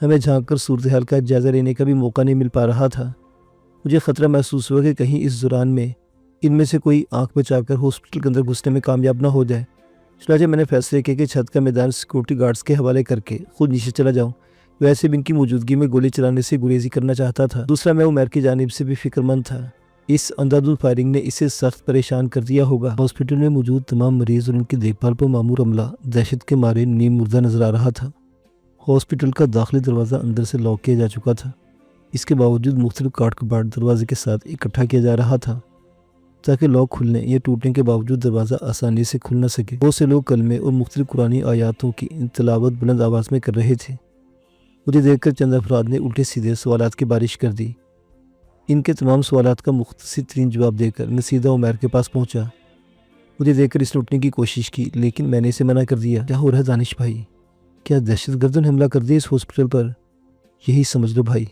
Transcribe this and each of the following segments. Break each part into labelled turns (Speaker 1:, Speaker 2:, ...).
Speaker 1: ہمیں جھانک کر صورتحال کا جائزہ لینے کا بھی موقع نہیں مل پا رہا تھا۔ مجھے خطرہ محسوس ہوا کہ کہیں اس دوران میں ان میں سے کوئی آنکھ بچا کر ہاسپٹل کے اندر گھسنے میں کامیاب نہ ہو جائے۔ چنانچہ میں نے فیصلے کیا کہ چھت کا میدان سیکورٹی گارڈز کے حوالے کر کے خود نیچے چلا جاؤں۔ ویسے بھی ان کی موجودگی میں گولی چلانے سے گریزی کرنا چاہتا تھا۔ دوسرا، میں عمیر کی جانب سے بھی فکر مند تھا۔ اس اندھادھند فائرنگ نے اسے سخت پریشان کر دیا ہوگا۔ ہاسپٹل میں موجود تمام مریض اور ان کی دیکھ بھال پر مامور عملہ دہشت کے مارے نیم مردہ نظر آ رہا تھا۔ ہاسپٹل کا داخلی دروازہ اندر سے لاک کیا جا چکا تھا۔ اس کے باوجود مختلف کاٹ کباڑ دروازے کے ساتھ اکٹھا کیا جا رہا تھا تاکہ لاک کھلنے یا ٹوٹنے کے باوجود دروازہ آسانی سے کھل نہ سکے۔ بہت سے لوگ کلمے اور مختلف قرآنی آیاتوں کی تلاوت بلند آواز میں کر رہے تھے۔ مجھے دیکھ کر چند افراد نے الٹے سیدھے سوالات کی بارش کر دی۔ ان کے تمام سوالات کا مختصر ترین جواب دے کر میں سیدھا عمیر کے پاس پہنچا۔ مجھے دیکھ کر اس نے اٹھنے کی کوشش کی لیکن میں نے اسے منع کر دیا۔ کیا ہو رہا ہے دانش بھائی؟ کیا دہشت گردوں نے حملہ کر دیا اس ہاسپٹل پر؟ یہی سمجھ لو بھائی،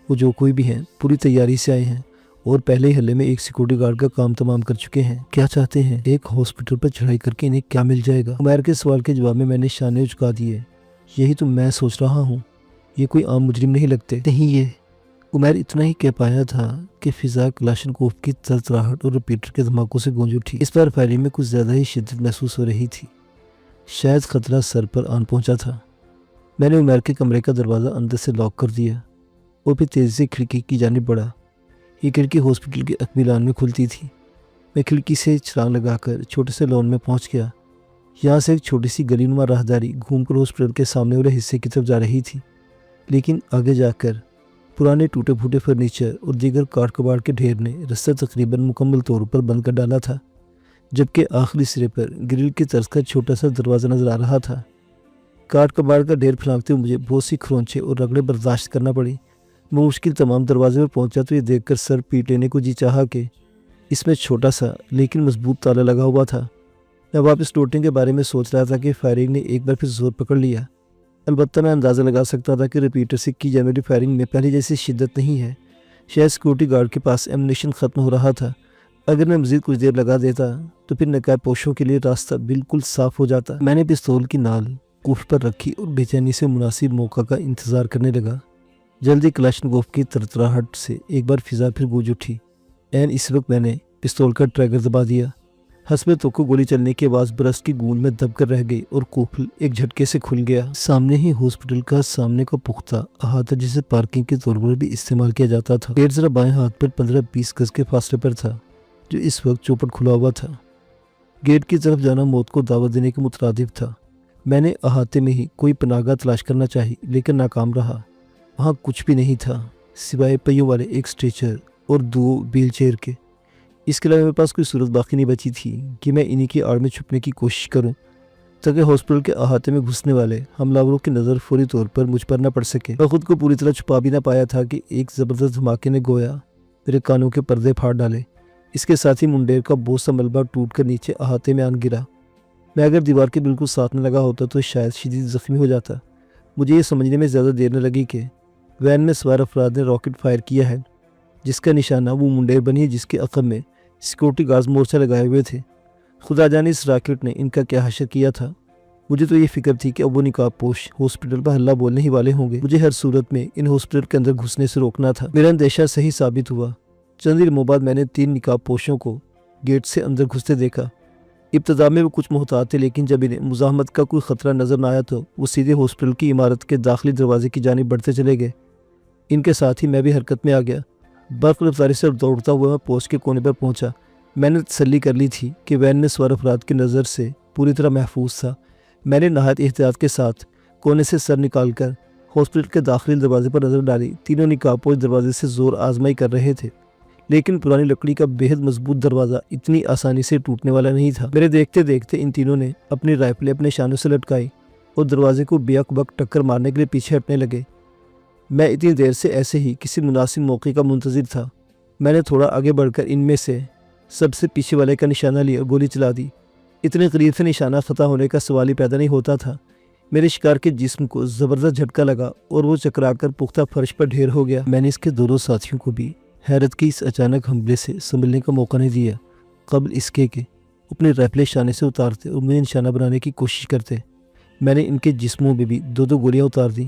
Speaker 1: وہ جو کوئی بھی ہیں پوری تیاری سے آئے ہیں اور پہلے ہی حلے میں ایک سیکورٹی گارڈ کا کام تمام کر چکے ہیں۔ کیا چاہتے ہیں؟ ایک ہاسپٹل پر چڑھائی کر کے انہیں کیا مل جائے گا؟ عمیر کے سوال کے جواب میں میں نے شانے جھکا دیے۔ یہی تو میں سوچ رہا ہوں، یہ کوئی عام مجرم نہیں لگتے۔ نہیں، یہ عمیر اتنا ہی کہہ پایا تھا کہ فضا کلاشنکوف کی تڑتڑاہٹ اور ریپیٹر کے دھماکوں سے گونج اٹھی۔ اس بار فائرنگ میں کچھ زیادہ ہی شدت محسوس ہو رہی تھی۔ شاید خطرہ سر پر آن پہنچا تھا۔ میں نے عمیر کے کمرے کا دروازہ اندر سے لاک کر دیا اور پھر تیزی سے کھڑکی کی جانب بڑھا۔ یہ کھڑکی ہاسپٹل کے عقبی لان میں کھلتی تھی۔ میں کھڑکی سے چھلانگ لگا کر چھوٹے سے لان میں پہنچ گیا۔ یہاں سے ایک چھوٹی سی گلی نما راہداری گھوم کر ہاسپٹل کے سامنے والے حصے کی طرف جا رہی تھی، لیکن آگے جا کر پرانے ٹوٹے پھوٹے فرنیچر اور دیگر کاٹ کباڑ کے ڈھیر نے رستہ تقریباً مکمل طور پر بند کر ڈالا تھا، جبکہ آخری سرے پر گرل کی طرز کا چھوٹا سا دروازہ نظر آ رہا تھا۔ کاٹ کباڑ کا ڈھیر پھیلاتے ہوئے مجھے بہت سی کھرونچے اور رگڑے برداشت کرنا پڑی۔ میں مشکل تمام دروازے پر پہنچا تو یہ دیکھ کر سر پیٹ لینے کو جی چاہا کہ اس میں چھوٹا سا لیکن مضبوط تالا لگا ہوا تھا۔ میں واپس لوٹنے کے بارے میں سوچ رہا تھا کہ فائرنگ نے ایک بار پھر زور پکڑ لیا۔ البتہ میں اندازہ لگا سکتا تھا کہ ریپیٹر سے کی جانے والی فائرنگ میں پہلے جیسی شدت نہیں ہے۔ شاید سیکورٹی گارڈ کے پاس ایمونیشن ختم ہو رہا تھا۔ اگر میں مزید کچھ دیر لگا دیتا تو پھر نقاب پوشوں کے لیے راستہ بالکل صاف ہو جاتا۔ میں نے پستول کی نال کوف پر رکھی اور بے چینی سے مناسب موقع کا انتظار کرنے لگا۔ جلدی کلاشنکوف کی تڑتڑاہٹ سے ایک بار فضا پھر گونج اٹھی۔ عین اس وقت میں نے پستول کا ٹریگر دبا دیا۔ حسب توقع گولی چلنے کی آواز برس کی گونج میں دب کر رہ گئی اور قفل ایک جھٹکے سے کھل گیا۔ سامنے ہی ہاسپٹل کا سامنے کا پختہ احاطہ جسے پارکنگ کے طور پر بھی استعمال کیا جاتا تھا، گیٹ ذرا بائیں ہاتھ پر 15-20 گز کے فاصلے پر تھا، جو اس وقت چوپٹ کھلا ہوا تھا۔ گیٹ کی طرف جانا موت کو دعوت دینے کے مترادف تھا۔ میں نے احاطے میں ہی کوئی پناہ گاہ تلاش کرنا چاہی لیکن ناکام رہا۔ وہاں کچھ بھی نہیں تھا سوائے پہیوں والے ایک سٹریچر اور 2 ویل چیئر کے۔ اس کے علاوہ میرے پاس کوئی صورت باقی نہیں بچی تھی کہ میں انہی کی آڑ میں چھپنے کی کوشش کروں تاکہ ہاسپٹل کے احاطے میں گھسنے والے حملہ آوروں کی نظر فوری طور پر مجھ پر نہ پڑ سکے۔ میں خود کو پوری طرح چھپا بھی نہ پایا تھا کہ ایک زبردست دھماکے نے گویا میرے کانوں کے پردے پھاڑ ڈالے۔ اس کے ساتھ ہی منڈیر کا بہت سا ملبہ ٹوٹ کر نیچے احاطے میں آن گرا۔ میں اگر دیوار کے بالکل ساتھ میں لگا ہوتا تو شاید شدید زخمی ہو جاتا۔ مجھے یہ سمجھنے میں زیادہ دیر نہ لگی کہ وین میں سوار افراد نے راکٹ فائر کیا ہے، جس کا نشانہ وہ منڈیر بنی ہے جس کے عقب میں سیکورٹی گارڈز مورچہ لگائے ہوئے تھے۔ خدا جانے اس راکٹ نے ان کا کیا حشر کیا تھا۔ مجھے تو یہ فکر تھی کہ اب وہ نقاب پوش ہاسپٹل پر ہلہ بولنے ہی والے ہوں گے۔ مجھے ہر صورت میں ان ہاسپٹل کے اندر گھسنے سے روکنا تھا۔ میرا اندیشہ صحیح ثابت ہوا۔ چند دیر بعد میں نے 3 نقاب پوشوں کو گیٹ سے اندر گھستے دیکھا۔ ابتدا میں وہ کچھ محتاط تھے لیکن جب انہیں مزاحمت کا کوئی خطرہ نظر نہ آیا تو وہ سیدھے ہاسپٹل کی عمارت کے داخلی دروازے کی جانب بڑھتے چلے گئے۔ ان کے ساتھ ہی میں بھی حرکت میں آ گیا۔ برق رفتاری سے دوڑتا ہوا میں پوسٹ کے کونے پر پہنچا۔ میں نے تسلی کر لی تھی کہ وین میں سوار افراد کی نظر سے پوری طرح محفوظ تھا۔ میں نے نہایت احتیاط کے ساتھ کونے سے سر نکال کر ہاسپٹل کے داخلی دروازے پر نظر ڈالی۔ تینوں نقاب پوش دروازے سے زور آزمائی کر رہے تھے لیکن پرانی لکڑی کا بےحد مضبوط دروازہ اتنی آسانی سے ٹوٹنے والا نہیں تھا۔ میرے دیکھتے دیکھتے ان تینوں نے اپنی رائفلیں اپنے شانوں سے لٹکائی اور دروازے کو بیک بک ٹکر مارنے کے لیے پیچھے ہٹنے لگے۔ میں اتنی دیر سے ایسے ہی کسی مناسب موقع کا منتظر تھا۔ میں نے تھوڑا آگے بڑھ کر ان میں سے سب سے پیچھے والے کا نشانہ لیا اور گولی چلا دی۔ اتنے قریب سے نشانہ خطا ہونے کا سوال ہی پیدا نہیں ہوتا تھا۔ میرے شکار کے جسم کو زبردست جھٹکا لگا اور وہ چکرا کر پختہ فرش پر ڈھیر ہو گیا۔ میں نے اس کے دونوں ساتھیوں کو بھی حیرت کے اس اچانک حملے سے سنبھلنے کا موقع نہیں دیا قبل اس کے کہ اپنے رائفلیں شانے سے اتارتے اور مجھے نشانہ بنانے کی کوشش کرتے۔ میں نے ان کے جسموں میں بھی 2 گولیاں اتار دیں۔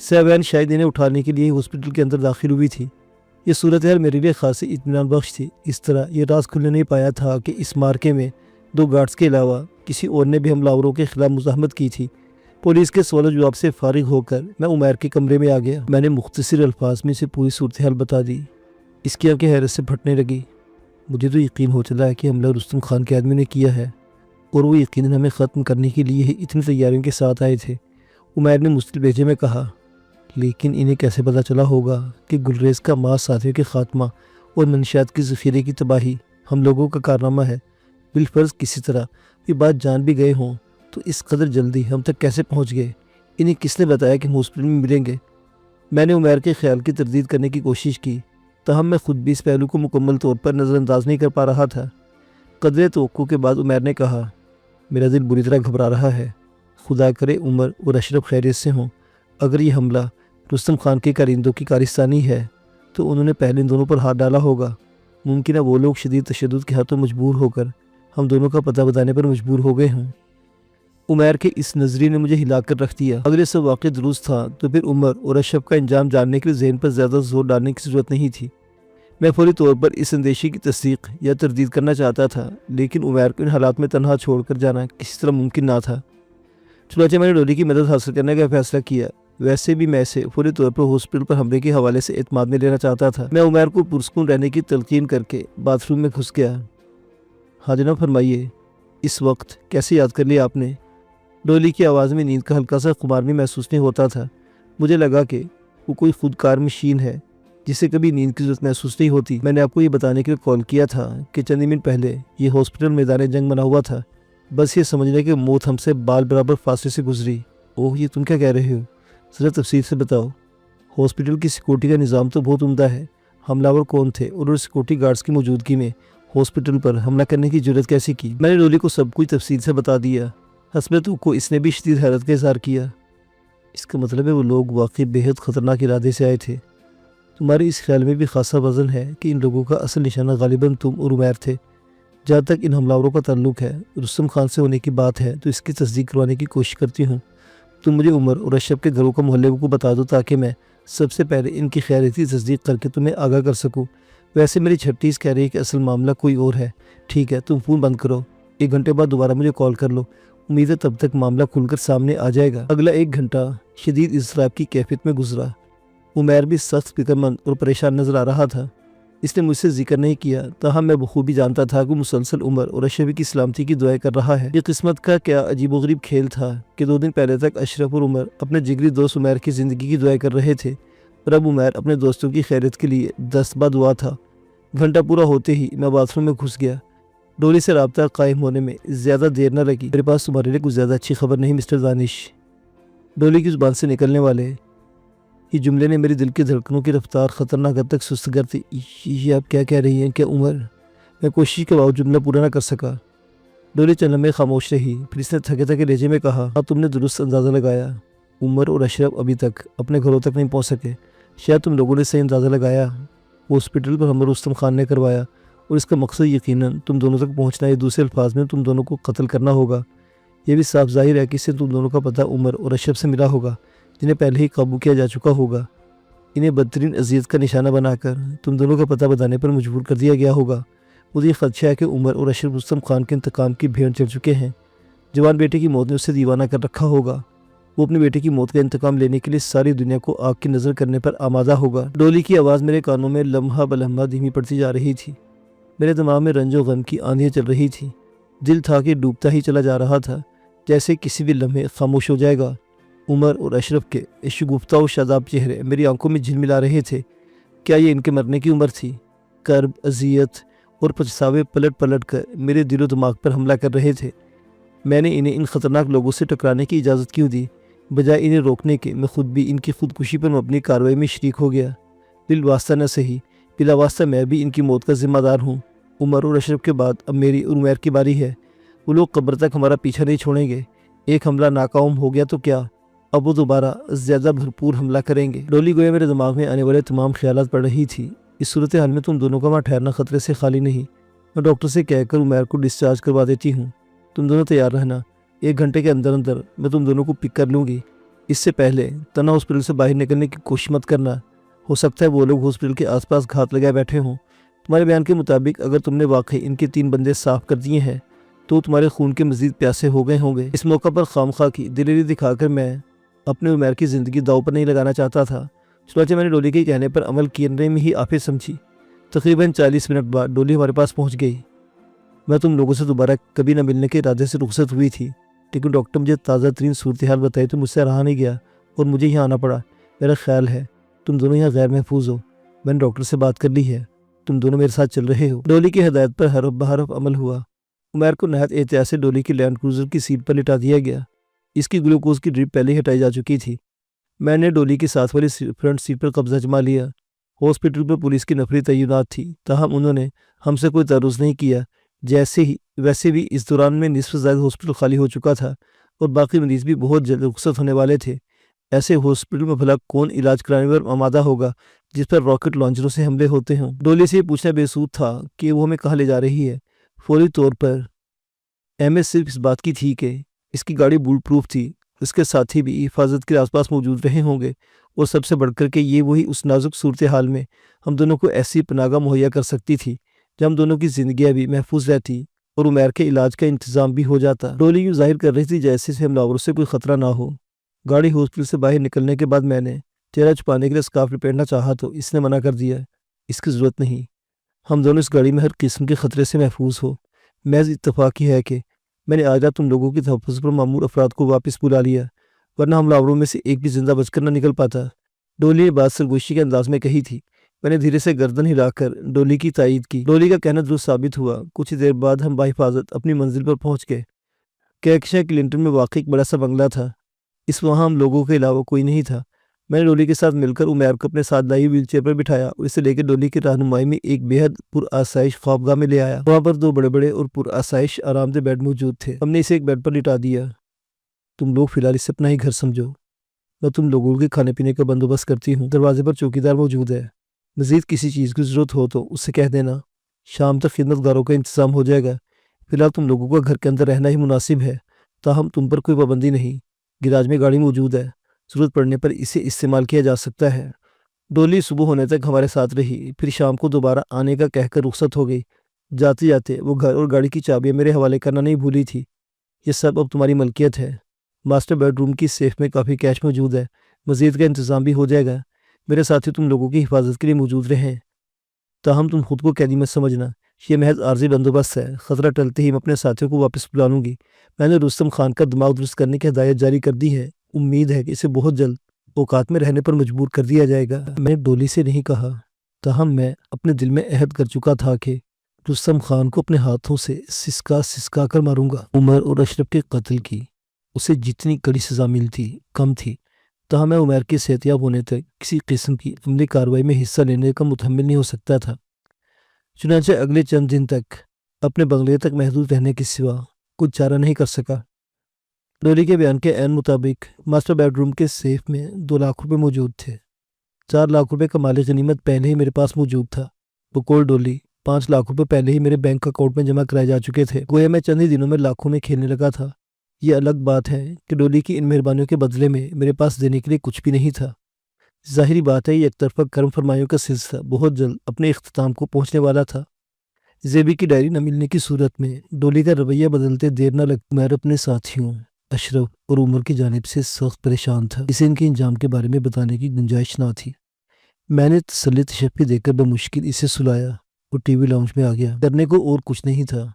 Speaker 1: سیوین شاید انہیں اٹھانے کے لیے ہاسپٹل کے اندر داخل ہوئی تھی۔ یہ صورتحال میرے لیے خاصی اطمینان بخش تھی۔ اس طرح یہ راز کھلنے نہیں پایا تھا کہ اس مارکے میں 2 گارڈز کے علاوہ کسی اور نے بھی حملہ آوروں کے خلاف مزاحمت کی تھی۔ پولیس کے سوال و جواب سے فارغ ہو کر میں عمیر کے کمرے میں آ گیا۔ میں نے مختصر الفاظ میں اسے پوری صورتحال بتا دی۔ اس کی آنکھیں حیرت سے پھٹنے لگی۔ مجھے تو یقین ہو چلا ہے کہ حملہ رستم خان کے آدمی نے کیا ہے، اور وہ یقیناً ہمیں ختم کرنے کے لیے اتنی تیاریوں کے ساتھ آئے تھے۔ عمیر نے مستقل لہجے میں کہا، لیکن انہیں کیسے پتہ چلا ہوگا کہ گلریز کا ماس ساتھیوں کے خاتمہ اور منشیات کے ذخیرے کی تباہی ہم لوگوں کا کارنامہ ہے؟ بالفرض کسی طرح یہ بات جان بھی گئے ہوں تو اس قدر جلدی ہم تک کیسے پہنچ گئے؟ انہیں کس نے بتایا کہ ہم ہاسپٹل میں ملیں گے؟ میں نے عمیر کے خیال کی تردید کرنے کی کوشش کی، تاہم میں خود بھی اس پہلو کو مکمل طور پر نظر انداز نہیں کر پا رہا تھا۔ قدرے توقع کے بعد عمیر نے کہا، میرا دل بری طرح گھبرا رہا ہے۔ خدا کرے عمر اور اشرف خیریت سے ہوں۔ اگر یہ حملہ رستم خان کے کارندوں کی کارستانی ہے تو انہوں نے پہلے ان دونوں پر ہاتھ ڈالا ہوگا۔ ممکنہ وہ لوگ شدید تشدد کے ہاتھوں مجبور ہو کر ہم دونوں کا پتہ بتانے پر مجبور ہو گئے ہوں۔ عمیر کے اس نظریے نے مجھے ہلا کر رکھ دیا۔ اگر یہ سب واقع درست تھا تو پھر عمر اور اشرف کا انجام جاننے کے لیے ذہن پر زیادہ زور ڈالنے کی ضرورت نہیں تھی۔ میں فوری طور پر اس اندیشے کی تصدیق یا تردید کرنا چاہتا تھا، لیکن عمیر کو ان حالات میں تنہا چھوڑ کر جانا کسی طرح ممکن نہ تھا۔ چنانچہ میں نے ڈولی کی مدد حاصل کرنے کا فیصلہ کیا۔ ویسے بھی میں اسے فوری طور پر ہاسپٹل پر حملے کے حوالے سے اعتماد میں لینا چاہتا تھا۔ میں عمیر کو پرسکون رہنے کی تلقین کر کے باتھ روم میں گھس گیا۔ ہاں جناب فرمائیے، اس وقت کیسے یاد کر لیا آپ نے؟ ڈولی کی آواز میں نیند کا ہلکا سا خمار بھی محسوس نہیں ہوتا تھا۔ مجھے لگا کہ وہ کوئی خودکار مشین ہے جسے کبھی نیند کی ضرورت محسوس نہیں ہوتی۔ میں نے آپ کو یہ بتانے کے لیے کال کیا تھا کہ چند منٹ پہلے یہ ہاسپٹل میدان جنگ بنا ہوا تھا، بس یہ سمجھنے کہ موت ہم سے بال برابر فاصلے سے گزری۔ اوہ، یہ تم کیا کہہ رہے ہو؟ ذرا تفصیل سے بتاؤ۔ ہاسپٹل کی سیکورٹی کا نظام تو بہت عمدہ ہے۔ حملہ آور کون تھے اور سیکورٹی گارڈز کی موجودگی میں ہاسپٹل پر حملہ کرنے کی جرات کیسی کی؟ میں نے ڈولی کو سب کچھ تفصیل سے بتا دیا۔ حسب توقع اس نے بھی شدید حیرت کا اظہار کیا۔ اس کا مطلب ہے وہ لوگ واقعی بہت خطرناک ارادے سے آئے تھے۔ تمہارے اس خیال میں بھی خاصا وزن ہے کہ ان لوگوں کا اصل نشانہ غالباً تم اور عمیر تھے۔ جہاں تک ان حملہ آوروں کا تعلق ہے، رستم خان سے ہونے کی بات ہے تو اس کی تصدیق کروانے کی کوشش کرتی ہوں۔ تم مجھے عمر اور اشرف کے گھروں کا محلے کو بتا دو تاکہ میں سب سے پہلے ان کی خیریت کی تصدیق کر کے تمہیں آگاہ کر سکوں۔ ویسے میری چھٹیز کہہ رہی ہے کہ اصل معاملہ کوئی اور ہے۔ ٹھیک ہے، تم فون بند کرو، 1 گھنٹے بعد دوبارہ مجھے کال کر لو۔ امید ہے تب تک معاملہ کھل کر سامنے آ جائے گا۔ اگلا 1 گھنٹہ شدید اضطراب کی کیفیت میں گزرا۔ عمیر بھی سخت فکر مند اور پریشان نظر آ رہا تھا۔ اس نے مجھ سے ذکر نہیں کیا، تاہم میں بخوبی جانتا تھا کہ مسلسل عمر اور اشرف کی سلامتی کی دعائیں کر رہا ہے۔ یہ قسمت کا کیا عجیب و غریب کھیل تھا کہ 2 دن پہلے تک اشرف اور عمر اپنے جگری دوست عمیر کی زندگی کی دعائیں کر رہے تھے، اور اب عمیر اپنے دوستوں کی خیریت کے لیے دستبا دعا تھا۔ گھنٹہ پورا ہوتے ہی میں باتھ روم میں گھس گیا۔ ڈولی سے رابطہ قائم ہونے میں زیادہ دیر نہ لگی۔ میرے پاس تمہارے لیے کچھ زیادہ اچھی خبر نہیں مسٹر دانش۔ ڈولی کی زبان سے نکلنے والے یہ جملے نے میری دل کی دھڑکنوں کی رفتار خطرناک حد تک سست کر دی۔ یہ آپ کیا کہہ رہی ہیں؟ کیا عمر؟ میں کوشش کے باوجود جملہ پورا نہ کر سکا۔ ڈولی چند لمحے خاموش رہی، پھر اس نے تھکے تھکے لہجے میں کہا، ہاں تم نے درست اندازہ لگایا۔ عمر اور اشرف ابھی تک اپنے گھروں تک نہیں پہنچ سکے۔ شاید تم لوگوں نے صحیح اندازہ لگایا۔ ہاسپٹل پر حملہ رستم خان نے کروایا اور اس کا مقصد یقیناً تم دونوں تک پہنچنا ہے۔ دوسرے الفاظ میں تم دونوں کو قتل کرنا ہوگا۔ یہ بھی صاف ظاہر ہے کہ اس سے تم دونوں کا پتہ عمر اور اشرف سے ملا ہوگا، جنہیں پہلے ہی قابو کیا جا چکا ہوگا۔ انہیں بدترین اذیت کا نشانہ بنا کر تم دونوں کا پتہ بتانے پر مجبور کر دیا گیا ہوگا۔ مجھے یہ خدشہ ہے کہ عمر اور اشرف رستم خان کے انتقام کی بھیڑ چڑھ چکے ہیں۔ جوان بیٹے کی موت نے اسے دیوانہ کر رکھا ہوگا۔ وہ اپنے بیٹے کی موت کا انتقام لینے کے لیے ساری دنیا کو آگ کی نظر کرنے پر آمادہ ہوگا۔ ڈولی کی آواز میرے کانوں میں لمحہ بلمحہ دھیمی پڑتی جا رہی تھی۔ میرے دماغ میں رنج و غم کی آندھیاں چل رہی تھی۔ دل تھا کہ ڈوبتا ہی چلا جا رہا تھا، جیسے کسی بھی لمحے خاموش ہو جائے گا۔ عمر اور اشرف کے شگفتہ و شاداب چہرے میری آنکھوں میں جھلملا رہے تھے۔ کیا یہ ان کے مرنے کی عمر تھی؟ کرب، اذیت اور پچھتاوے پلٹ پلٹ کر میرے دل و دماغ پر حملہ کر رہے تھے۔ میں نے انہیں ان خطرناک لوگوں سے ٹکرانے کی اجازت کیوں دی؟ بجائے انہیں روکنے کے میں خود بھی ان کی خودکشی پر مبنی کارروائی میں شریک ہو گیا۔ بالواسطہ نہ صحیح، بلا واسطہ میں بھی ان کی موت کا ذمہ دار ہوں۔ عمر اور اشرف کے بعد اب میری اور عمیر کی باری ہے۔ وہ لوگ قبر تک ہمارا پیچھا نہیں چھوڑیں گے۔ ایک حملہ ناکام ہو گیا تو کیا، اب وہ دوبارہ زیادہ بھرپور حملہ کریں گے۔ ڈولی گویا میرے دماغ میں آنے والے تمام خیالات پڑھ رہی تھی۔ اس صورتحال میں تم دونوں کا وہاں ٹھہرنا خطرے سے خالی نہیں۔ میں ڈاکٹر سے کہہ کر عمیر کو ڈسچارج کروا دیتی ہوں۔ تم دونوں تیار رہنا، 1 گھنٹے کے اندر اندر میں تم دونوں کو پک کر لوں گی۔ اس سے پہلے تنہا ہاسپٹل سے باہر نکلنے کی کوشش مت کرنا، ہو سکتا ہے وہ لوگ ہاسپٹل کے آس پاس گھات لگائے بیٹھے ہوں۔ تمہارے بیان کے مطابق اگر تم نے واقعی ان کے 3 بندے صاف کر دیے ہیں تو تمہارے خون کے مزید پیاسے ہو گئے ہوں گے۔ اس موقع پر خامخواہ کی دلیری دکھا کر میں اپنے عمیر کی زندگی داؤ پر نہیں لگانا چاہتا تھا، چنانچہ میں نے ڈولی کے کہنے پر عمل کرنے میں ہی آفت سمجھی۔ تقریباً 40 منٹ بعد ڈولی ہمارے پاس پہنچ گئی۔ میں تم لوگوں سے دوبارہ کبھی نہ ملنے کے ارادے سے رخصت ہوئی تھی، لیکن ڈاکٹر مجھے تازہ ترین صورتحال بتائی تو مجھ سے رہا نہیں گیا اور مجھے یہاں آنا پڑا۔ میرا خیال ہے تم دونوں یہاں غیر محفوظ ہو۔ میں نے ڈاکٹر سے بات کر لی ہے، تم دونوں میرے ساتھ چل رہے ہو۔ ڈولی کی ہدایت پر حرف بحرف عمل ہوا۔ عمیر کو نہایت احتیاط سے ڈولی کی لینڈ کروزر کی سیٹ پر لٹا دیا گیا۔ اس کی گلوکوز کی ڈرپ پہلے ہی ہٹائی جا چکی تھی۔ میں نے ڈولی کی ساتھ والی فرنٹ سیٹ پر قبضہ جما لیا۔ ہاسپٹل پر پولیس کی نفری تعینات تھی، تاہم انہوں نے ہم سے کوئی تعرض نہیں کیا۔ ویسے بھی اس دوران میں نصف زائد ہاسپٹل خالی ہو چکا تھا اور باقی مریض بھی بہت جلد رخصت ہونے والے تھے۔ ایسے ہاسپٹل میں بھلا کون علاج کرانے پر آمادہ ہوگا جس پر راکٹ لانچروں سے حملے ہوتے ہوں۔ ڈولی سے یہ پوچھنا بے سود تھا کہ وہ ہمیں کہاں لے جا رہی ہے۔ فوری طور پر اہمیت صرف اس بات کی تھی کہ اس کی گاڑی بولٹ پروف تھی، اس کے ساتھی بھی حفاظت کے آس پاس موجود رہے ہوں گے، اور سب سے بڑھ کر کے یہ وہی اس نازک صورتحال میں ہم دونوں کو ایسی پناہ مہیا کر سکتی تھی جب ہم دونوں کی زندگیاں بھی محفوظ رہتی اور عمیر کے علاج کا انتظام بھی ہو جاتا۔ ڈولی یوں ظاہر کر رہی تھی جیسے سے حملہ سے کوئی خطرہ نہ ہو۔ گاڑی ہاسپٹل سے باہر نکلنے کے بعد میں نے چہرہ چھپانے کے لیے اسکارف لپیٹنا چاہا تو اس نے منع کر دیا۔ اس کی ضرورت نہیں، ہم دونوں اس گاڑی میں ہر قسم کے خطرے سے محفوظ ہو۔ محض اتفاق ہی ہے کہ میں نے آج رات تم لوگوں کی تحفظ پر مامور افراد کو واپس بلا لیا، ورنہ حملہ آوروں میں سے ایک بھی زندہ بچ کر نہ نکل پاتا۔ ڈولی نے بات سرگوشی کے انداز میں کہی تھی۔ میں نے دھیرے سے گردن ہلا کر ڈولی کی تائید کی۔ ڈولی کا کہنا درست ثابت ہوا۔ کچھ دیر بعد ہم بحفاظت اپنی منزل پر پہنچ گئے۔ کیکشا کلنٹن میں واقع ایک بڑا سا بنگلہ تھا۔ اس وہاں ہم لوگوں کے علاوہ کوئی نہیں تھا۔ میں نے ڈولی کے ساتھ مل کر عمیر کو اپنے ساتھ لائی ویل چیئر پر بٹھایا اور اسے لے کے ڈولی کی رہنمائی میں ایک بے حد پرآسائش خوابگاہ میں لے آیا۔ وہاں پر 2 بڑے بڑے اور پرآسائش آرام دہ بیڈ موجود تھے۔ ہم نے اسے ایک بیڈ پر لٹا دیا۔ تم لوگ فی الحال اسے اپنا ہی گھر سمجھو، میں تم لوگوں کے کھانے پینے کا بندوبست کرتی ہوں۔ دروازے پر چوکیدار موجود ہے، مزید کسی چیز کی ضرورت ہو تو اس سے کہہ دینا۔ شام تک خدمت گاروں کا انتظام ہو جائے گا۔ فی الحال تم لوگوں کا گھر کے اندر رہنا ہی مناسب ہے، تاہم تم پر کوئی پابندی نہیں۔ گراج میں گاڑی موجود ہے، ضرورت پڑنے پر اسے استعمال کیا جا سکتا ہے۔ ڈولی صبح ہونے تک ہمارے ساتھ رہی، پھر شام کو دوبارہ آنے کا کہہ کر رخصت ہو گئی۔ جاتے جاتے وہ گھر اور گاڑی کی چابیاں میرے حوالے کرنا نہیں بھولی تھی۔ یہ سب اب تمہاری ملکیت ہے۔ ماسٹر بیڈ روم کی سیف میں کافی کیش موجود ہے، مزید کا انتظام بھی ہو جائے گا۔ میرے ساتھی تم لوگوں کی حفاظت کے لیے موجود رہیں، تاہم تم خود کو قیدی مت سمجھنا۔ یہ محض عارضی بندوبست ہے، خطرہ ٹلتے ہی میں اپنے ساتھیوں کو واپس بلا لوں گی۔ میں نے رستم خان کا دماغ درست کرنے کی ہدایت جاری کر دی ہے، امید ہے کہ اسے بہت جلد اوقات میں رہنے پر مجبور کر دیا جائے گا۔ میں نے ڈولی سے نہیں کہا، تاہم میں اپنے دل میں عہد کر چکا تھا کہ رستم خان کو اپنے ہاتھوں سے سسکا کر ماروں گا۔ عمر اور اشرف کے قتل کی اسے جتنی کڑی سزا ملتی کم تھی، تاہم میں عمر کے صحتیاب ہونے تک کسی قسم کی عملی کارروائی میں حصہ لینے کا متحمل نہیں ہو سکتا تھا۔ چنانچہ اگلے چند دن تک اپنے بنگلے تک محدود رہنے کے سوا کچھ چارہ نہیں کر سکا۔ ڈولی کے بیان کے عین مطابق ماسٹر بیڈ روم کے سیف میں 2 لاکھ روپے موجود تھے۔ 4 لاکھ روپے کا مال غنیمت پہلے ہی میرے پاس موجود تھا۔ بقول ڈولی 5 لاکھ روپے پہلے ہی میرے بینک اکاؤنٹ میں جمع کرائے جا چکے تھے، گویا میں چند ہی دنوں میں لاکھوں میں کھیلنے لگا تھا۔ یہ الگ بات ہے کہ ڈولی کی ان مہربانیوں کے بدلے میں میرے پاس دینے کے لیے کچھ بھی نہیں تھا۔ ظاہری بات ہے یہ ایک طرفہ کرم فرمائیوں کا سلسلہ بہت جلد اپنے اختتام کو پہنچنے والا تھا۔ زیبی کی ڈائری نہ ملنے کی صورت میں ڈولی کا رویہ بدلتے دیر نہ لگتی۔ میں اپنے ساتھیوں اشرف اور عمر کی جانب سے سخت پریشان تھا، اسے ان کے انجام کے بارے میں بتانے کی گنجائش نہ تھی۔ میں نے تسلی تشفی دے کر بمشکل اسے سلایا اور ٹی وی لاؤنج میں آ گیا۔ کرنے کو اور کچھ نہیں تھا۔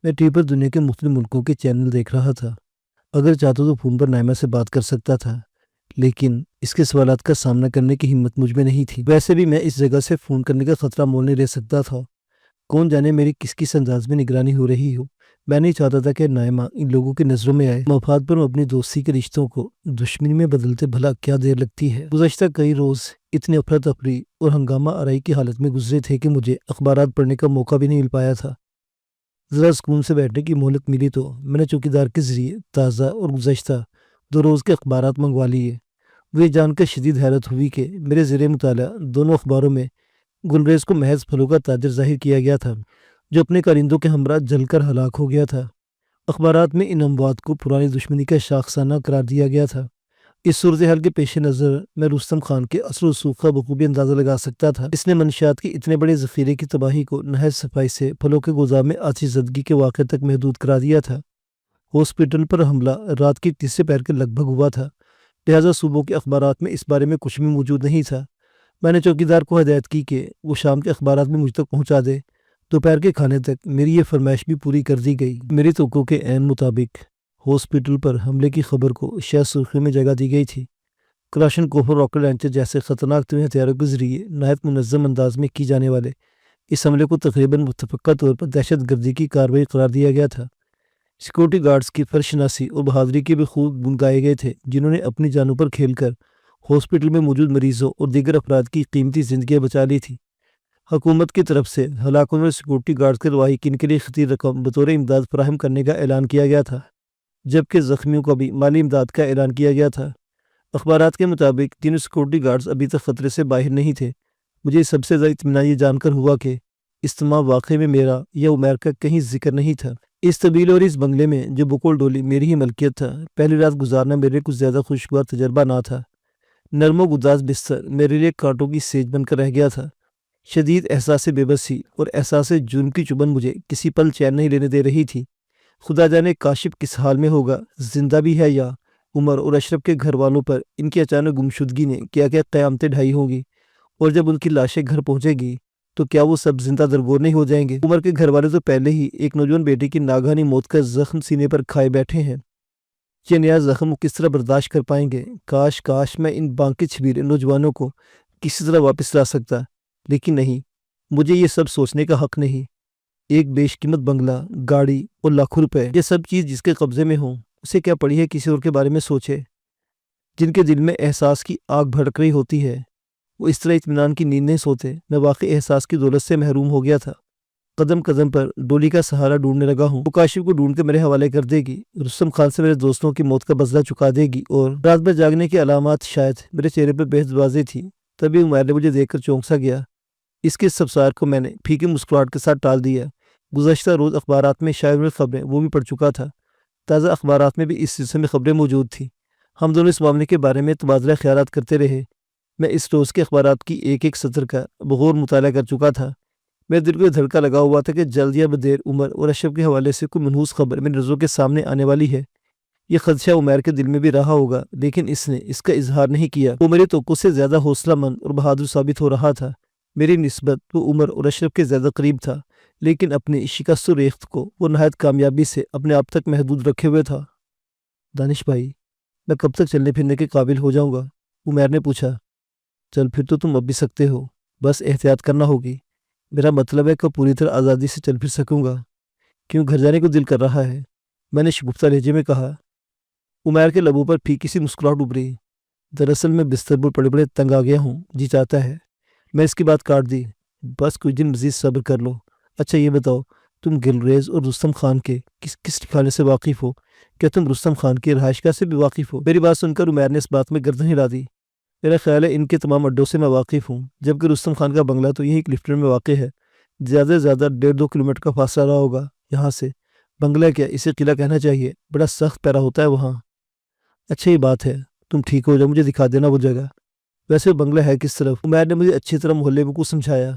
Speaker 1: میں ٹی وی پر دنیا کے مختلف ملکوں کے چینل دیکھ رہا تھا۔ اگر چاہتا تو فون پر نائمہ سے بات کر سکتا تھا، لیکن اس کے سوالات کا سامنا کرنے کی ہمت مجھ میں نہیں تھی۔ ویسے بھی میں اس جگہ سے فون کرنے کا خطرہ مول نہیں رہ سکتا تھا۔ کون جانے میری کس انداز میں نگرانی ہو رہی ہو۔ میں نہیں چاہتا تھا کہ نائمہ ان لوگوں کی نظروں میں آئے۔ مفاد پر اپنی دوستی کے رشتوں کو دشمنی میں بدلتے بھلا کیا دیر لگتی ہے۔ گزشتہ کئی روز اتنے افراتفری اور ہنگامہ آرائی کی حالت میں گزرے تھے کہ مجھے اخبارات پڑھنے کا موقع بھی نہیں مل پایا تھا۔ ذرا سکون سے بیٹھنے کی مہلت ملی تو میں نے چوکیدار کے ذریعے تازہ اور گزشتہ 2 روز کے اخبارات منگوا لیے۔ وہ جان کر شدید حیرت ہوئی کہ میرے زیر مطالعہ دونوں اخباروں میں گلریز کو محض پھلوں کا تاجر ظاہر کیا گیا تھا، جو اپنے کارندوں کے ہمراہ جل کر ہلاک ہو گیا تھا۔ اخبارات میں ان اموات کو پرانی دشمنی کا شاخسانہ قرار دیا گیا تھا۔ اس صورتحال کے پیش نظر میں رستم خان کے اثر و رسوخ کا بخوبی اندازہ لگا سکتا تھا۔ اس نے منشیات کے اتنے بڑے ذخیرے کی تباہی کو نہایت صفائی سے پھلوں کے گودام میں آتش زدگی کے واقعے تک محدود کرا دیا تھا۔ ہاسپٹل پر حملہ رات کے تیسرے پہر کے لگ بھگ ہوا تھا، لہٰذا صوبوں کے اخبارات میں اس بارے میں کچھ بھی موجود نہیں تھا۔ میں نے چوکیدار کو ہدایت کی کہ وہ شام کے اخبارات میں مجھ تک پہنچا دے۔ دوپہر کے کھانے تک میری یہ فرمائش بھی پوری کر دی گئی۔ میری توقع کے عین مطابق ہاسپٹل پر حملے کی خبر کو شاید سرخیوں میں جگہ دی گئی تھی۔ کلاشنکوف اور راکٹ لانچر جیسے خطرناک ترین ہتھیاروں کے ذریعے نہایت منظم انداز میں کی جانے والے اس حملے کو تقریباً متفقہ طور پر دہشت گردی کی کارروائی قرار دیا گیا تھا۔ سیکورٹی گارڈز کی فرشناسی اور بہادری کے بھی خوب گن گائے گئے تھے، جنہوں نے اپنی جانوں پر کھیل کر ہاسپٹل میں موجود مریضوں اور دیگر افراد کی قیمتی زندگیاں بچا لی تھی۔ حکومت کی طرف سے ہلاکوں میں سیکورٹی گارڈز کے لواحقین کے لیے خطیر رقم بطور امداد فراہم کرنے کا اعلان کیا گیا تھا، جبکہ زخمیوں کا بھی مالی امداد کا اعلان کیا گیا تھا۔ اخبارات کے مطابق تینوں سیکورٹی گارڈز ابھی تک خطرے سے باہر نہیں تھے۔ مجھے سب سے زیادہ اطمینان یہ جان کر ہوا کہ اس تمام واقعے میں میرا یا عمیر کا کہیں ذکر نہیں تھا۔ اس طویل اور اس بنگلے میں جو بکول ڈولی میری ہی ملکیت تھا، پہلی رات گزارنا میرے لیے کچھ زیادہ خوشگوار تجربہ نہ تھا۔ نرم و گداز بستر میرے لیے کانٹوں کی سیج بن کر رہ گیا تھا۔ شدید احساس بے بسی اور احساس جرم کی چبھن مجھے کسی پل چین نہیں لینے دے رہی تھی۔ خدا جانے کاشف کس حال میں ہوگا، زندہ بھی ہے یا عمر اور اشرف کے گھر والوں پر ان کی اچانک گمشدگی نے کیا کیا قیامتیں ڈھائی ہوں گی، اور جب ان کی لاشیں گھر پہنچے گی تو کیا وہ سب زندہ درگور نہیں ہو جائیں گے؟ عمر کے گھر والے تو پہلے ہی ایک نوجوان بیٹے کی ناگہانی موت کا زخم سینے پر کھائے بیٹھے ہیں۔ یہ نیا زخم وہ کس طرح برداشت کر پائیں گے؟ کاش میں ان بانکے چھبیرے نوجوانوں کو کسی طرح واپس لا سکتا، لیکن نہیں، مجھے یہ سب سوچنے کا حق نہیں۔ ایک بیش قیمت بنگلہ، گاڑی اور لاکھوں روپے، یہ سب چیز جس کے قبضے میں ہوں، اسے کیا پڑی ہے کسی اور کے بارے میں سوچے؟ جن کے دل میں احساس کی آگ بھڑک رہی ہوتی ہے، وہ اس طرح اطمینان کی نیند نہیں سوتے۔ میں واقعی احساس کی دولت سے محروم ہو گیا تھا۔ قدم قدم پر ڈولی کا سہارا ڈھونڈنے لگا ہوں۔ وہ کاشف کو ڈھونڈ کے میرے حوالے کر دے گی، رستم خان سے میرے دوستوں کی موت کا بدلہ چکا دے گی، اور رات بھر جاگنے کی علامات شاید میرے چہرے پر بے حد واضح تھی۔ تبھی عمیر نے مجھے دیکھ کر چونک سا گیا۔ اس کے سبسار کو میں نے پھیکی مسکراہٹ کے ساتھ ٹال دیا۔ گزشتہ روز اخبارات میں شائع ہوئی خبریں وہ بھی پڑھ چکا تھا۔ تازہ اخبارات میں بھی اس سلسلے میں خبریں موجود تھیں۔ ہم دونوں اس معاملے کے بارے میں تبادلہ خیالات کرتے رہے۔ میں اس روز کے اخبارات کی ایک ایک سطر کا بغور مطالعہ کر چکا تھا۔ میرے دل کو یہ دھڑکا لگا ہوا تھا کہ جلد یا بدیر عمر اور اشرف کے حوالے سے کوئی منحوس خبر میری نظروں کے سامنے آنے والی ہے۔ یہ خدشہ عمیر کے دل میں بھی رہا ہوگا، لیکن اس نے اس کا اظہار نہیں کیا۔ وہ میری توقع سے زیادہ حوصلہ مند اور بہادر ثابت ہو رہا تھا۔ میری نسبت وہ عمر اور اشرف کے زیادہ قریب تھا، لیکن اپنی شکست و ریخت کو وہ نہایت کامیابی سے اپنے آپ تک محدود رکھے ہوئے تھا۔ دانش بھائی، میں کب تک چلنے پھرنے کے قابل ہو جاؤں گا؟ عمیر نے پوچھا۔ چل پھر تو تم اب بھی سکتے ہو، بس احتیاط کرنا ہوگی۔ میرا مطلب ہے کہ پوری طرح آزادی سے چل پھر سکوں گا۔ کیوں گھر جانے کو دل کر رہا ہے؟ میں نے شگفتہ لہجے میں کہا۔ عمیر کے لبوں پر پھیکی سی مسکراہٹ ابھری۔ دراصل میں بستر پر پڑے پڑے تنگ آ گیا ہوں، جی چاہتا ہے۔ میں اس کی بات کاٹ دی۔ بس کچھ دن مزید صبر کر لو۔ اچھا یہ بتاؤ، تم گلریز اور رستم خان کے کس ٹھکانے سے واقف ہو؟ کیا تم رستم خان کی رہائش گاہ سے بھی واقف ہو؟ میری بات سن کر عمیر نے اس بات میں گردن ہلا دی۔ میرا خیال ہے ان کے تمام اڈوں سے میں واقف ہوں، جبکہ رستم خان کا بنگلہ تو یہیں کلفٹن میں واقع ہے۔ زیادہ سے زیادہ 1.5-2 کلومیٹر کا فاصلہ رہا ہوگا یہاں سے۔ بنگلہ کیا، اسے قلعہ کہنا چاہیے، بڑا سخت پیرا ہوتا ہے وہاں۔ اچھا یہ بات ہے، تم ٹھیک ہو جاؤ، مجھے دکھا دینا وہ جگہ۔ ویسے بنگلہ ہے کس طرف؟ عمیر نے مجھے اچھی طرح محلے کو سمجھایا۔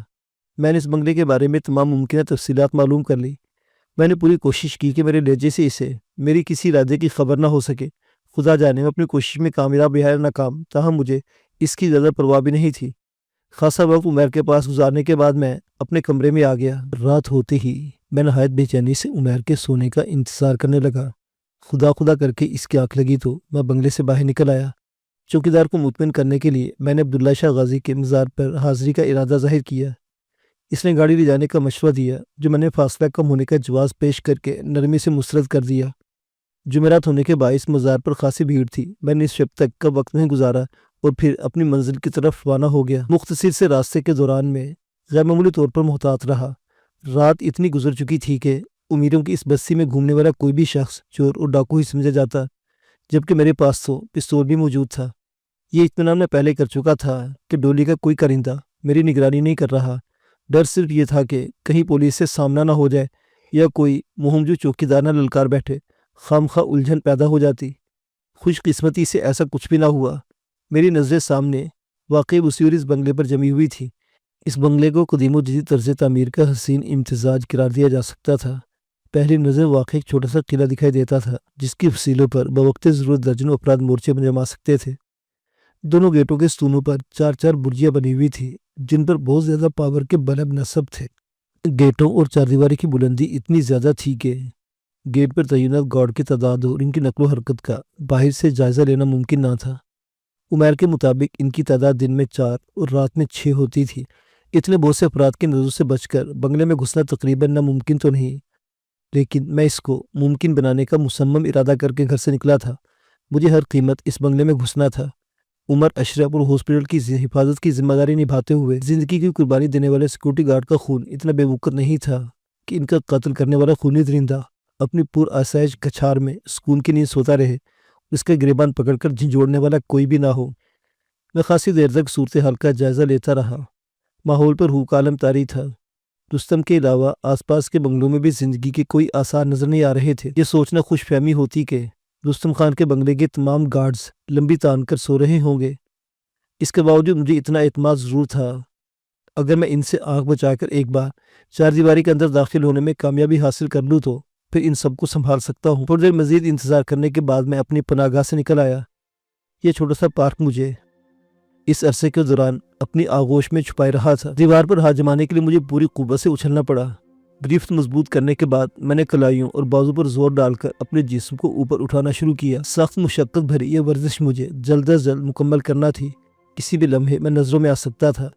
Speaker 1: میں نے اس بنگلے کے بارے میں تمام ممکنہ تفصیلات معلوم کر لی۔ میں نے پوری کوشش کی کہ میرے لہجے سے اسے میری کسی ارادے کی خبر نہ ہو سکے۔ خدا جانے میں اپنی کوشش میں کامیاب یا ناکام، تاہم مجھے اس کی زیادہ پرواہ بھی نہیں تھی۔ خاصا وقت عمیر کے پاس گزارنے کے بعد میں اپنے کمرے میں آ گیا۔ رات ہوتے ہی میں نہایت بے چینی سے عمیر کے سونے کا انتظار کرنے لگا۔ خدا کر کے اس کی آنکھ لگی تو میں بنگلے سے باہر نکل آیا۔ چوکیدار کو مطمئن کرنے کے لیے میں نے عبداللہ شاہ غازی کے مزار پر حاضری کا ارادہ ظاہر کیا۔ اس نے گاڑی لے جانے کا مشورہ دیا، جو میں نے فاصلہ کم ہونے کا جواز پیش کر کے نرمی سے مسترد کر دیا۔ جمعرات ہونے کے باعث مزار پر خاصی بھیڑ تھی۔ میں نے اس شب تک کا وقت نہیں گزارا اور پھر اپنی منزل کی طرف روانہ ہو گیا۔ مختصر سے راستے کے دوران میں غیر معمولی طور پر محتاط رہا۔ رات اتنی گزر چکی تھی کہ امیروں کی اس بستی میں گھومنے والا کوئی بھی شخص چور اور ڈاکو ہی سمجھا جاتا، جبکہ میرے پاس تو پستول بھی موجود تھا۔ یہ اطمینان میں پہلے کر چکا تھا کہ ڈولی کا کوئی کرندہ میری نگرانی نہیں کر رہا۔ ڈر صرف یہ تھا کہ کہیں پولیس سے سامنا نہ ہو جائے یا کوئی مہم جو چوکیدار نہ للکار بیٹھے، خام خواہ الجھن پیدا ہو جاتی۔ خوش قسمتی سے ایسا کچھ بھی نہ ہوا۔ میری نظریں سامنے واقع وسیع اور اس بنگلے پر جمی ہوئی تھی۔ اس بنگلے کو قدیم و جدید طرز تعمیر کا حسین امتزاج قرار دیا جا سکتا تھا۔ پہلی نظر واقع ایک چھوٹا سا قلعہ دکھائی دیتا تھا جس کی فصیلوں پر بوقت ضرورت درجنوں افراد مورچے جما سکتے تھے۔ دونوں گیٹوں کے ستونوں پر 4 برجیاں بنی ہوئی تھی جن پر بہت زیادہ پاور کے بلب نصب تھے۔ گیٹوں اور چاردیواری کی بلندی اتنی زیادہ تھی کہ گیٹ پر تعینات گارڈ کی تعداد اور ان کی نقل و حرکت کا باہر سے جائزہ لینا ممکن نہ تھا۔ عمیر کے مطابق ان کی تعداد دن میں 4 اور رات میں 6 ہوتی تھی۔ اتنے بہت سے افراد کی نظروں سے بچ کر بنگلے میں گھسنا تقریباً ناممکن تو نہیں، لیکن میں اس کو ممکن بنانے کا مصمم ارادہ کر کے گھر سے نکلا تھا۔ مجھے ہر قیمت اس بنگلے میں گھسنا تھا۔ عمر اشرف اور ہاسپٹل کی حفاظت کی ذمہ داری نبھاتے ہوئے زندگی کی قربانی دینے والے سیکورٹی گارڈ کا خون اتنا بے وقت نہیں تھا کہ ان کا قتل کرنے والا خونی درندہ اپنی پر آسائش کچھار میں سکون کی نیند سوتا رہے، اس کا گریبان پکڑ کر جھنجھوڑنے والا کوئی بھی نہ ہو۔ میں خاصی دیر تک صورتحال کا جائزہ لیتا رہا۔ ماحول پر ہوک عالم طاری تھا۔ رستم کے علاوہ آس پاس کے بنگلوں میں بھی زندگی کے کوئی آثار نظر نہیں آ رہے تھے۔ یہ سوچنا خوش فہمی ہوتی کہ رستم خان کے بنگلے کے تمام گارڈز لمبی تان کر سو رہے ہوں گے۔ اس کے باوجود مجھے اتنا اعتماد ضرور تھا، اگر میں ان سے آنکھ بچا کر ایک بار چاردیواری کے اندر داخل ہونے میں کامیابی حاصل کر لوں تو پھر ان سب کو سنبھال سکتا ہوں۔ تھوڑی دیر مزید انتظار کرنے کے بعد میں اپنی پناہ گاہ سے نکل آیا۔ یہ چھوٹا سا پارک مجھے اس عرصے کے دوران اپنی آغوش میں چھپائے رہا تھا۔ دیوار پر ہاتھ جمانے کے لیے مجھے پوری قوت سے اچھلنا پڑا۔ گرفت مضبوط کرنے کے بعد میں نے کلائیوں اور بازو پر زور ڈال کر اپنے جسم کو اوپر اٹھانا شروع کیا۔ سخت مشقت بھری یہ ورزش مجھے جلد از جلد مکمل کرنا تھی۔ کسی بھی لمحے میں نظروں میں آ سکتا تھا۔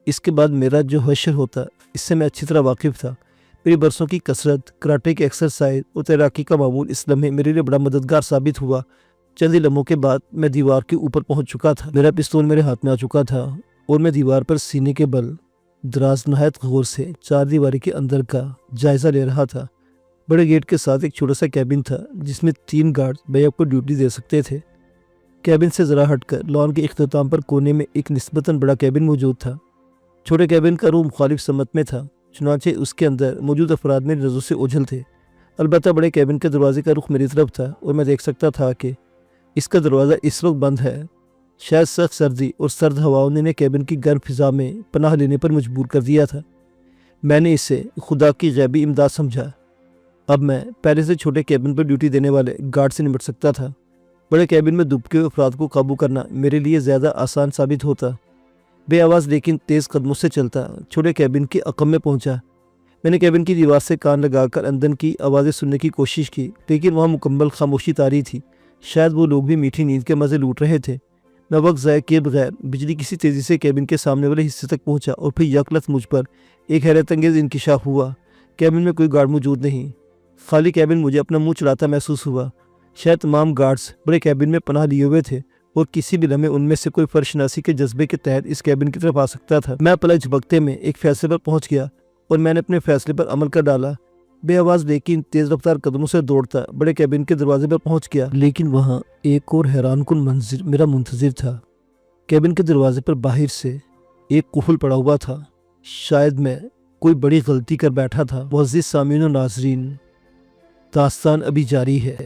Speaker 1: اس کے بعد میرا جو حشر ہوتا اس سے میں اچھی طرح واقف تھا۔ میری برسوں کی کثرت، کراٹے کی ایکسرسائز اور تیراکی کا معمول اس لمحے میرے لیے بڑا مددگار ثابت ہوا۔ چند ہی لمحوں کے بعد میں دیوار کے اوپر پہنچ چکا تھا۔ میرا پستول میرے ہاتھ میں آ چکا تھا اور میں دیوار پر سینے کے بل دراز نہایت غور سے چاردیواری کے اندر کا جائزہ لے رہا تھا۔ بڑے گیٹ کے ساتھ ایک چھوٹا سا کیبن تھا جس میں 3 گارڈ بیک اپ کو ڈیوٹی دے سکتے تھے۔ کیبن سے ذرا ہٹ کر لان کے اختتام پر کونے میں ایک نسبتاً بڑا کیبن موجود تھا۔ چھوٹے کیبن کا روح مخالف سمت میں تھا، چنانچہ اس کے اندر موجود افراد میری نظروں سے اوجھل تھے۔ البتہ بڑے کیبن کے دروازے کا رخ میری طرف تھا اور میں دیکھ سکتا تھا کہ اس کا دروازہ اس وقت بند ہے۔ شاید سخت سردی اور سرد ہواؤں نے کیبن کی گرم فضا میں پناہ لینے پر مجبور کر دیا تھا۔ میں نے اسے خدا کی غیبی امداد سمجھا۔ اب میں پہلے سے چھوٹے کیبن پر ڈیوٹی دینے والے گارڈ سے نمٹ سکتا تھا۔ بڑے کیبن میں دبکے ہوئے افراد کو قابو کرنا میرے لیے زیادہ آسان ثابت ہوتا۔ بے آواز لیکن تیز قدموں سے چلتا چھوٹے کیبن کے عقب میں پہنچا۔ میں نے کیبن کی دیوار سے کان لگا کر اندر کی آوازیں سننے کی کوشش کی، لیکن وہاں مکمل خاموشی طاری تھی۔ شاید وہ لوگ بھی میٹھی نیند کے مزے لوٹ رہے تھے۔ میں وقت ضائع کیے بغیر بجلی کسی تیزی سے کیبن کے سامنے والے حصے تک پہنچا اور پھر یکلخت مجھ پر ایک حیرت انگیز انکشاف ہوا۔ کیبن میں کوئی گارڈ موجود نہیں، خالی کیبن مجھے اپنا منہ چلاتا محسوس ہوا۔ شاید تمام گارڈز بڑے کیبن میں پناہ لیے ہوئے تھے اور کسی بھی لمحے ان میں سے کوئی فرش شناسی کے جذبے کے تحت اس کیبن کی طرف آ سکتا تھا۔ میں پلک جھپکتے میں ایک فیصلے پر پہنچ گیا اور میں نے اپنے فیصلے پر عمل کر ڈالا۔ بے آواز لیکن تیز رفتار قدموں سے دوڑتا بڑے کیبن کے دروازے پر پہنچ گیا، لیکن وہاں ایک اور حیران کن منظر میرا منتظر تھا۔ کیبن کے دروازے پر باہر سے ایک قفل پڑا ہوا تھا۔ شاید میں کوئی بڑی غلطی کر بیٹھا تھا۔ معزز سامعین و ناظرین، داستان ابھی جاری ہے۔